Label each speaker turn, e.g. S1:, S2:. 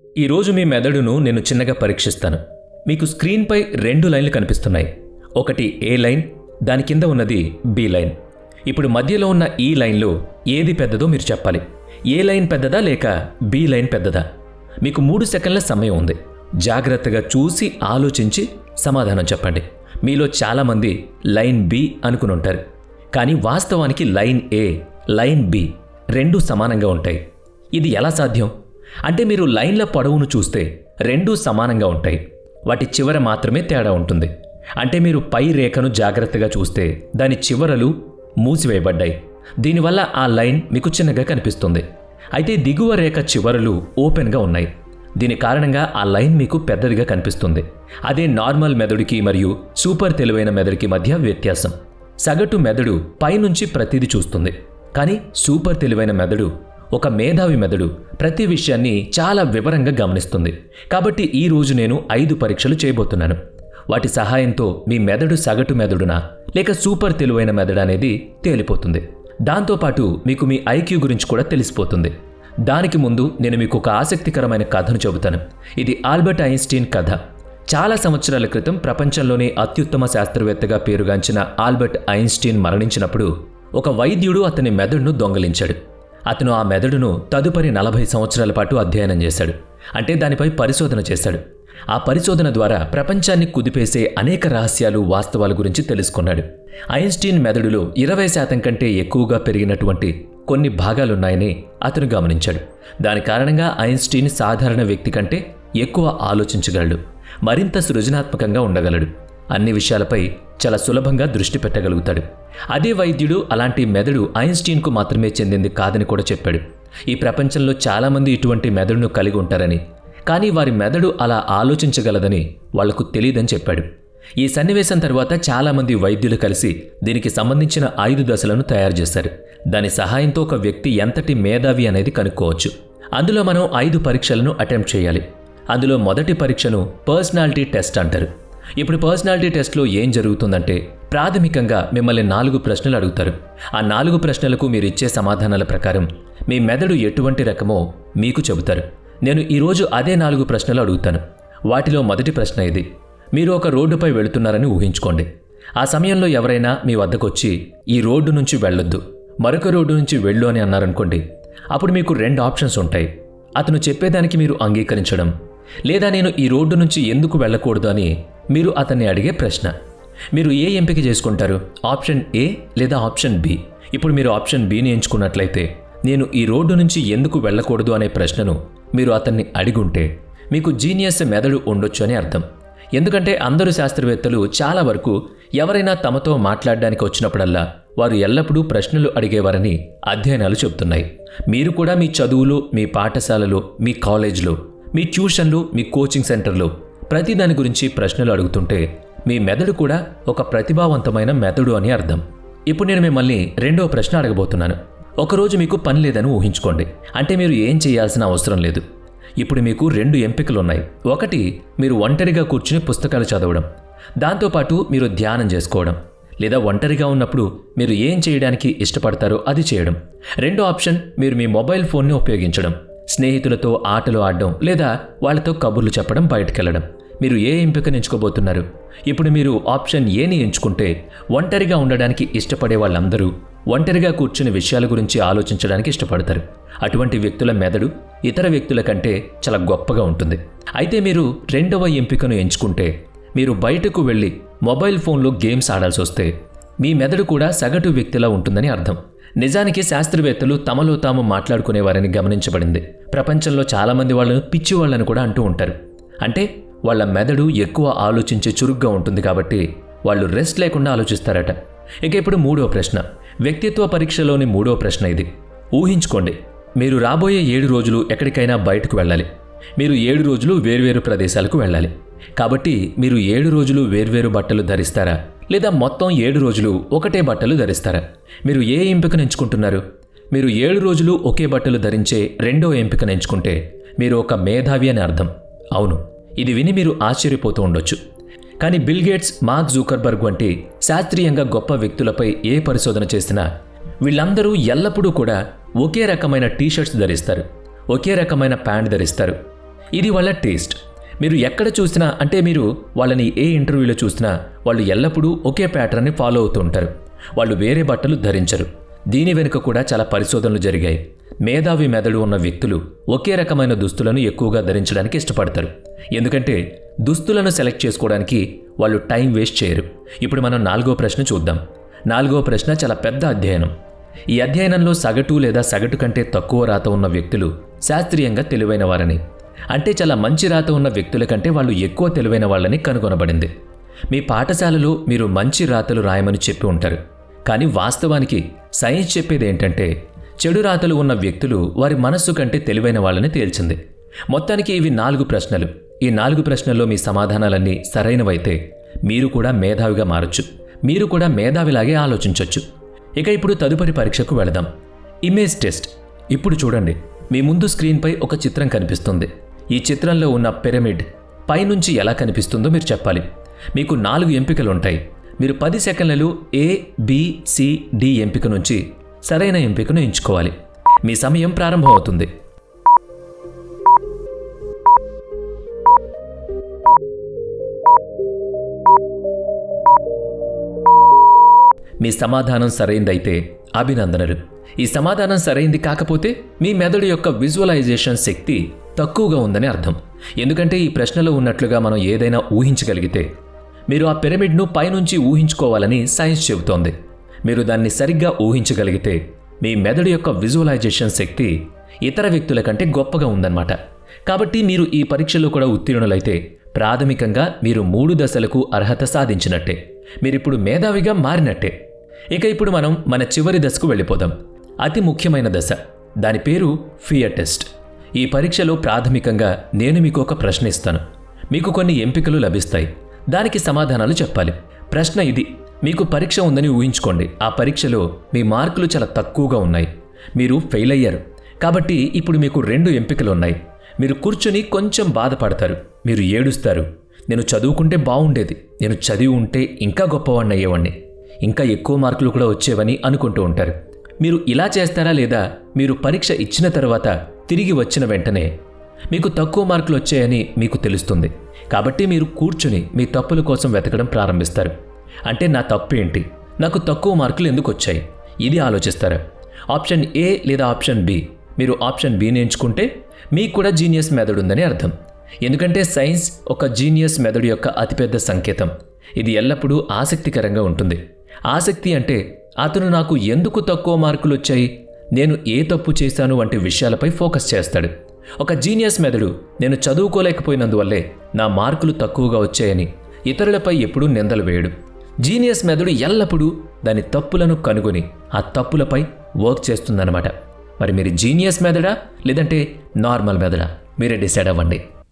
S1: ఈరోజు మీ మెదడును నేను చిన్నగా పరీక్షిస్తాను. మీకు స్క్రీన్పై 2 లైన్లు కనిపిస్తున్నాయి. ఒకటి ఏ లైన్, దాని కింద ఉన్నది బి లైన్. ఇప్పుడు మధ్యలో ఉన్న ఈ లైన్లో ఏది పెద్దదో మీరు చెప్పాలి. ఏ లైన్ పెద్దదా లేక బి లైన్ పెద్దదా? మీకు 3 సెకండ్ల సమయం ఉంది. జాగ్రత్తగా చూసి ఆలోచించి సమాధానం చెప్పండి. మీలో చాలామంది లైన్ బి అనుకుని ఉంటారు, కానీ వాస్తవానికి లైన్ ఏ, లైన్ బి రెండూ సమానంగా ఉంటాయి. ఇది ఎలా సాధ్యం? అంటే మీరు లైన్ల పొడవును చూస్తే రెండూ సమానంగా ఉంటాయి, వాటి చివర మాత్రమే తేడా ఉంటుంది. అంటే మీరు పై రేఖను జాగ్రత్తగా చూస్తే దాని చివరలు మూసివేయబడ్డాయి. దీనివల్ల ఆ లైన్ మీకు చిన్నగా కనిపిస్తుంది. అయితే దిగువ రేఖ చివరలు ఓపెన్గా ఉన్నాయి. దీని కారణంగా ఆ లైన్ మీకు పెద్దదిగా కనిపిస్తుంది. అదే నార్మల్ మెదడుకి మరియు సూపర్ తెలివైన మెదడుకి మధ్య వ్యత్యాసం. సగటు మెదడు పైనుంచి ప్రతిదీ చూస్తుంది, కానీ సూపర్ తెలివైన మెదడు, ఒక మేధావి మెదడు ప్రతి విషయాన్ని చాలా వివరంగా గమనిస్తుంది. కాబట్టి ఈ రోజు నేను 5 పరీక్షలు చేయబోతున్నాను. వాటి సహాయంతో మీ మెదడు సగటు మెదడునా లేక సూపర్ తెలివైన మెదడు అనేది తేలిపోతుంది. దాంతోపాటు మీకు మీ ఐక్యూ గురించి కూడా తెలిసిపోతుంది. దానికి ముందు నేను మీకు ఒక ఆసక్తికరమైన కథను చెబుతాను. ఇది ఆల్బర్ట్ ఐన్స్టీన్ కథ. చాలా సంవత్సరాల క్రితం ప్రపంచంలోనే అత్యుత్తమ శాస్త్రవేత్తగా పేరుగాంచిన ఆల్బర్ట్ ఐన్స్టీన్ మరణించినప్పుడు ఒక వైద్యుడు అతని మెదడును దొంగిలించాడు. అతను ఆ మెదడును తదుపరి 40 సంవత్సరాల పాటు అధ్యయనం చేశాడు. అంటే దానిపై పరిశోధన చేశాడు. ఆ పరిశోధన ద్వారా ప్రపంచాన్ని కుదిపేసే అనేక రహస్యాలు, వాస్తవాల గురించి తెలుసుకున్నాడు. ఐన్స్టీన్ మెదడులో 20% కంటే ఎక్కువగా పెరిగినటువంటి కొన్ని భాగాలున్నాయని అతను గమనించాడు. దాని కారణంగా ఐన్స్టీన్ సాధారణ వ్యక్తి కంటే ఎక్కువ ఆలోచించగలడు, మరింత సృజనాత్మకంగా ఉండగలడు, అన్ని విషయాలపై చాలా సులభంగా దృష్టి పెట్టగలుగుతాడు. అదే వైద్యుడు అలాంటి మెదడు ఐన్స్టీన్కు మాత్రమే చెందింది కాదని కూడా చెప్పాడు. ఈ ప్రపంచంలో చాలామంది ఇటువంటి మెదడును కలిగి ఉంటారని, కానీ వారి మెదడు అలా ఆలోచించగలదని వాళ్లకు తెలియదని చెప్పాడు. ఈ సన్నివేశం తర్వాత చాలామంది వైద్యులు కలిసి దీనికి సంబంధించిన 5 దశలను తయారు చేశారు. దాని సహాయంతో ఒక వ్యక్తి ఎంతటి మేధావి అనేది కనుక్కోవచ్చు. అందులో మనం 5 పరీక్షలను అటెంప్ట్ చేయాలి. అందులో మొదటి పరీక్షను పర్సనాలిటీ టెస్ట్ అంటారు. ఇప్పుడు పర్సనాలిటీ టెస్ట్లో ఏం జరుగుతుందంటే, ప్రాథమికంగా మిమ్మల్ని 4 ప్రశ్నలు అడుగుతారు. ఆ 4 ప్రశ్నలకు మీరు ఇచ్చే సమాధానాల ప్రకారం మీ మెదడు ఎటువంటి రకమో మీకు చెబుతారు. నేను ఈరోజు అదే 4 ప్రశ్నలు అడుగుతాను. వాటిలో మొదటి ప్రశ్న ఇది: మీరు ఒక రోడ్డుపై వెళుతున్నారని ఊహించుకోండి. ఆ సమయంలో ఎవరైనా మీ వద్దకొచ్చి ఈ రోడ్డు నుంచి వెళ్ళొద్దు, మరొక రోడ్డు నుంచి వెళ్ళు అని అన్నారనుకోండి. అప్పుడు మీకు 2 ఆప్షన్స్ ఉంటాయి. అతను చెప్పేదానికి మీరు అంగీకరించడం, లేదా నేను ఈ రోడ్డు నుంచి ఎందుకు వెళ్ళకూడదు అని మీరు అతన్ని అడిగే ప్రశ్న. మీరు ఏ ఎంపిక చేసుకుంటారు? ఆప్షన్ ఏ లేదా ఆప్షన్ బి? ఇప్పుడు మీరు ఆప్షన్ బిని ఎంచుకున్నట్లయితే, నేను ఈ రోడ్డు నుంచి ఎందుకు వెళ్ళకూడదు అనే ప్రశ్నను మీరు అతన్ని అడిగుంటే మీకు జీనియస్ మెదడు ఉండొచ్చు అని అర్థం. ఎందుకంటే అందరూ శాస్త్రవేత్తలు చాలా వరకు ఎవరైనా తమతో మాట్లాడడానికి వచ్చినప్పుడల్లా వారు ఎల్లప్పుడూ ప్రశ్నలు అడిగేవారని అధ్యయనాలు చెబుతున్నాయి. మీరు కూడా మీ చదువులో, మీ పాఠశాలలో, మీ కాలేజ్లో, మీ ట్యూషన్లు, మీ కోచింగ్ సెంటర్లో ప్రతి దాని గురించి ప్రశ్నలు అడుగుతుంటే మీ మెదడు కూడా ఒక ప్రతిభావంతమైన మెదడు అని అర్థం. ఇప్పుడు నేను మిమ్మల్ని 2వ ప్రశ్న అడగబోతున్నాను. ఒకరోజు మీకు పని లేదని ఊహించుకోండి. అంటే మీరు ఏం చేయాల్సిన అవసరం లేదు. ఇప్పుడు మీకు 2 ఎంపికలున్నాయి. ఒకటి, మీరు ఒంటరిగా కూర్చుని పుస్తకాలు చదవడం, దాంతోపాటు మీరు ధ్యానం చేసుకోవడం, లేదా ఒంటరిగా ఉన్నప్పుడు మీరు ఏం చేయడానికి ఇష్టపడతారో అది చేయడం. రెండో ఆప్షన్, మీరు మీ మొబైల్ ఫోన్ని ఉపయోగించడం, స్నేహితులతో ఆటలు ఆడడం, లేదా వాళ్ళతో కబుర్లు చెప్పడం, బయటకెళ్లడం. మీరు ఏ ఎంపికను ఎంచుకోబోతున్నారు? ఇప్పుడు మీరు ఆప్షన్ ఏని ఎంచుకుంటే ఒంటరిగా ఉండడానికి ఇష్టపడే వాళ్ళందరూ ఒంటరిగా కూర్చుని విషయాల గురించి ఆలోచించడానికి ఇష్టపడతారు. అటువంటి వ్యక్తుల మెదడు ఇతర వ్యక్తుల కంటే చాలా గొప్పగా ఉంటుంది. అయితే మీరు 2వ ఎంపికను ఎంచుకుంటే మీరు బయటకు వెళ్ళి మొబైల్ ఫోన్లో గేమ్స్ ఆడాల్సి వస్తే మీ మెదడు కూడా సగటు వ్యక్తిలా ఉంటుందని అర్థం. నిజానికి శాస్త్రవేత్తలు తమలో తాము మాట్లాడుకునేవారని గమనించబడింది. ప్రపంచంలో చాలామంది వాళ్ళను పిచ్చి వాళ్ళని కూడా అంటూ ఉంటారు. అంటే వాళ్ళ మెదడు ఎక్కువ ఆలోచించే చురుగ్గా ఉంటుంది కాబట్టి వాళ్ళు రెస్ట్ లేకుండా ఆలోచిస్తారట. ఇక ఇప్పుడు 3వ ప్రశ్న, వ్యక్తిత్వ పరీక్షలోని 3వ ప్రశ్న ఇది. ఊహించుకోండి, మీరు రాబోయే 7 రోజులు ఎక్కడికైనా బయటకు వెళ్ళాలి. మీరు 7 రోజులు వేర్వేరు ప్రదేశాలకు వెళ్ళాలి. కాబట్టి మీరు 7 రోజులు వేర్వేరు బట్టలు ధరిస్తారా, లేదా మొత్తం 7 రోజులు ఒకటే బట్టలు ధరిస్తారా? మీరు ఏ ఎంపికను ఎంచుకుంటున్నారు? మీరు 7 రోజులు ఒకే బట్టలు ధరించే 2వ ఎంపికను ఎంచుకుంటే మీరు ఒక మేధావి అని అర్థం. అవును, ఇది విని మీరు ఆశ్చర్యపోతూ ఉండొచ్చు. కానీ బిల్ గేట్స్, మార్క్ జూకర్బర్గ్ వంటి శాస్త్రీయంగా గొప్ప వ్యక్తులపై ఏ పరిశోధన చేసినా వీళ్ళందరూ ఎల్లప్పుడూ కూడా ఒకే రకమైన టీషర్ట్స్ ధరిస్తారు, ఒకే రకమైన ప్యాంట్ ధరిస్తారు. ఇది వాళ్ళ టేస్ట్. మీరు ఎక్కడ చూసినా, అంటే మీరు వాళ్ళని ఏ ఇంటర్వ్యూలో చూసినా వాళ్ళు ఎల్లప్పుడూ ఒకే ప్యాటర్న్ని ఫాలో అవుతూ ఉంటారు. వాళ్ళు వేరే బట్టలు ధరించరు. దీని వెనుక కూడా చాలా పరిశోధనలు జరిగాయి. మేధావి మెదడు ఉన్న వ్యక్తులు ఒకే రకమైన దుస్తులను ఎక్కువగా ధరించడానికి ఇష్టపడతారు. ఎందుకంటే దుస్తులను సెలెక్ట్ చేసుకోవడానికి వాళ్ళు టైం వేస్ట్ చేయరు. ఇప్పుడు మనం 4వ ప్రశ్న చూద్దాం. 4వ ప్రశ్న చాలా పెద్ద అధ్యయనం. ఈ అధ్యయనంలో సగటు లేదా సగటు కంటే తక్కువ రాత ఉన్న వ్యక్తులు శాస్త్రీయంగా తెలివైన వారని, అంటే చాలా మంచి రాత ఉన్న వ్యక్తుల కంటే వాళ్ళు ఎక్కువ తెలివైన వాళ్ళని కనుగొనబడింది. మీ పాఠశాలలో మీరు మంచి రాతలు రాయమని చెప్పి ఉంటారు. కానీ వాస్తవానికి సైన్స్ చెప్పేది ఏంటంటే చెడు రాతలు ఉన్న వ్యక్తులు వారి మనస్సు కంటే తెలివైన వాళ్ళని తేల్చింది. మొత్తానికి ఇవి 4 ప్రశ్నలు. ఈ 4 ప్రశ్నల్లో మీ సమాధానాలన్నీ సరైనవైతే మీరు కూడా మేధావిగా మారచ్చు. మీరు కూడా మేధావిలాగే ఆలోచించవచ్చు. ఇక ఇప్పుడు తదుపరి పరీక్షకు వెళదాం. Image test. ఇప్పుడు చూడండి, మీ ముందు స్క్రీన్పై ఒక చిత్రం కనిపిస్తుంది. ఈ చిత్రంలో ఉన్న పిరమిడ్ పైనుంచి ఎలా కనిపిస్తుందో మీరు చెప్పాలి. మీకు 4 ఎంపికలు ఉంటాయి. మీరు 10 సెకన్లలో A, B, C, D ఎంపిక నుంచి సరైన ఎంపికను ఎంచుకోవాలి. మీ సమయం ప్రారంభమవుతుంది. మీ సమాధానం సరైందైతే అభినందనలు. ఈ సమాధానం సరైంది కాకపోతే మీ మెదడు యొక్క విజువలైజేషన్ శక్తి తక్కువగా ఉందని అర్థం. ఎందుకంటే ఈ ప్రశ్నలో ఉన్నట్లుగా మనం ఏదైనా ఊహించగలిగితే మీరు ఆ పిరమిడ్ను పైనుంచి ఊహించుకోవాలని సైన్స్ చెబుతోంది. మీరు దాన్ని సరిగ్గా ఊహించగలిగితే మీ మెదడు యొక్క విజువలైజేషన్ శక్తి ఇతర వ్యక్తుల కంటే గొప్పగా ఉందన్నమాట. కాబట్టి మీరు ఈ పరీక్షలో కూడా ఉత్తీర్ణులైతే ప్రాథమికంగా మీరు 3 దశలకు అర్హత సాధించినట్టే. మీరిప్పుడు మేధావిగా మారినట్టే. ఇక ఇప్పుడు మనం మన చివరి దశకు వెళ్ళిపోదాం. అతి ముఖ్యమైన దశ. దాని పేరు ఫియర్ టెస్ట్. ఈ పరీక్షలో ప్రాథమికంగా నేను మీకు ఒక ప్రశ్న ఇస్తాను. మీకు కొన్ని ఎంపికలు లభిస్తాయి. దానికి సమాధానాలు చెప్పాలి. ప్రశ్న ఇది: మీకు పరీక్ష ఉందని ఊహించుకోండి. ఆ పరీక్షలో మీ మార్కులు చాలా తక్కువగా ఉన్నాయి. మీరు ఫెయిల్ అయ్యారు. కాబట్టి ఇప్పుడు మీకు 2 ఎంపికలు ఉన్నాయి. మీరు కూర్చొని కొంచెం బాధపడతారు. మీరు ఏడుస్తారు. నేను చదువుకుంటే బాగుండేది, నేను చదివి ఉంటే ఇంకా గొప్పవాడిని అయ్యేవాడిని, ఇంకా ఎక్కువ మార్కులు కూడా వచ్చేవని అనుకుంటూ ఉంటారు. మీరు ఇలా చేస్తారా? లేదా మీరు పరీక్ష ఇచ్చిన తర్వాత తిరిగి వచ్చిన వెంటనే మీకు తక్కువ మార్కులు వచ్చాయని మీకు తెలుస్తుంది. కాబట్టి మీరు కూర్చుని మీ తప్పుల కోసం వెతకడం ప్రారంభిస్తారు. అంటే నా తప్పు ఏంటి, నాకు తక్కువ మార్కులు ఎందుకు వచ్చాయి, ఇది ఆలోచిస్తారు. ఆప్షన్ ఏ లేదా ఆప్షన్ బి. మీరు ఆప్షన్ బిని ఎంచుకుంటే మీకు కూడా జీనియస్ మెథడ్ ఉందని అర్థం. ఎందుకంటే సైన్స్ ఒక జీనియస్ మెథడ్ యొక్క అతిపెద్ద సంకేతం. ఇది ఎల్లప్పుడూ ఆసక్తికరంగా ఉంటుంది. ఆసక్తి అంటే అతను నాకు ఎందుకు తక్కువ మార్కులు వచ్చాయి, నేను ఏ తప్పు చేశాను వంటి విషయాలపై ఫోకస్ చేస్తాడు. ఒక జీనియస్ మెథడు నేను చదువుకోలేకపోయినందువల్లే నా మార్కులు తక్కువగా వచ్చాయని ఇతరులపై ఎప్పుడూ నిందలు వేయడు. జీనియస్ మెథడు ఎల్లప్పుడూ దాని తప్పులను కనుగొని ఆ తప్పులపై వర్క్ చేస్తుందన్నమాట. మరి మీరు జీనియస్ మెథడా లేదంటే నార్మల్ మెథడా? మీరే డిసైడ్ అవ్వండి.